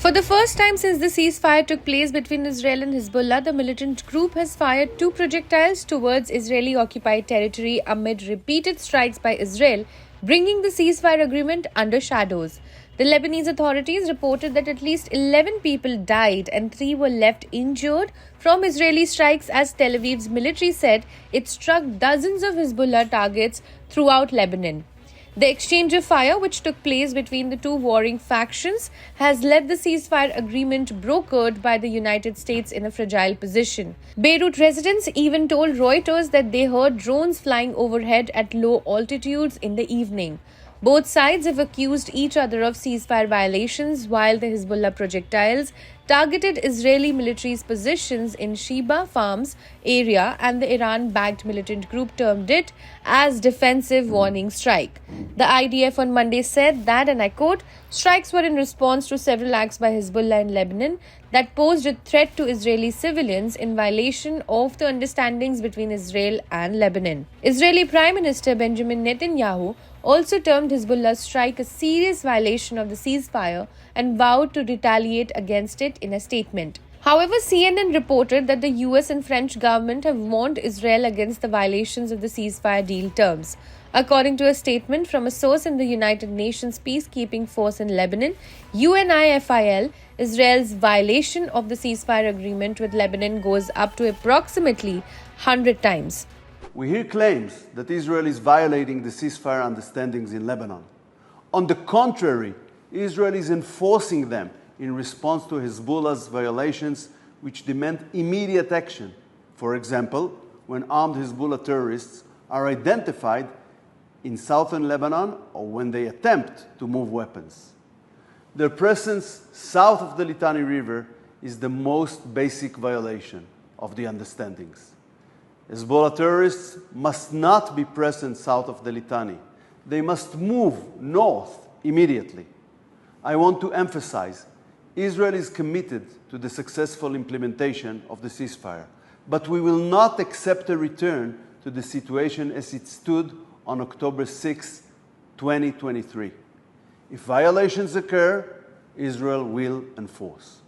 For the first time since the ceasefire took place between Israel and Hezbollah, the militant group has fired 2 projectiles towards Israeli-occupied territory amid repeated strikes by Israel, bringing the ceasefire agreement under shadows. The Lebanese authorities reported that at least 11 people died and 3 were left injured from Israeli strikes as Tel Aviv's military said it struck dozens of Hezbollah targets throughout Lebanon. The exchange of fire, which took place between the two warring factions, has led the ceasefire agreement brokered by the United States in a fragile position. Beirut residents even told Reuters that they heard drones flying overhead at low altitudes in the evening. Both sides have accused each other of ceasefire violations, while the Hezbollah projectiles targeted Israeli military's positions in Shebaa Farms area, and the Iran-backed militant group termed it as defensive warning strike. The IDF on Monday said that, and I quote, strikes were in response to several acts by Hezbollah in Lebanon that posed a threat to Israeli civilians in violation of the understandings between Israel and Lebanon. Israeli Prime Minister Benjamin Netanyahu also termed Hezbollah's strike a serious violation of the ceasefire and vowed to retaliate against it in a statement. However, CNN reported that the US and French government have warned Israel against the violations of the ceasefire deal terms. According to a statement from a source in the United Nations peacekeeping force in Lebanon, UNIFIL, Israel's violation of the ceasefire agreement with Lebanon goes up to approximately 100 times. We hear claims that Israel is violating the ceasefire understandings in Lebanon. On the contrary, Israel is enforcing them in response to Hezbollah's violations, which demand immediate action. For example, when armed Hezbollah terrorists are identified in southern Lebanon or when they attempt to move weapons. Their presence south of the Litani River is the most basic violation of the understandings. Hezbollah terrorists must not be present south of the Litani. They must move north immediately. I want to emphasize, Israel is committed to the successful implementation of the ceasefire, but we will not accept a return to the situation as it stood on October 6, 2023. If violations occur, Israel will enforce.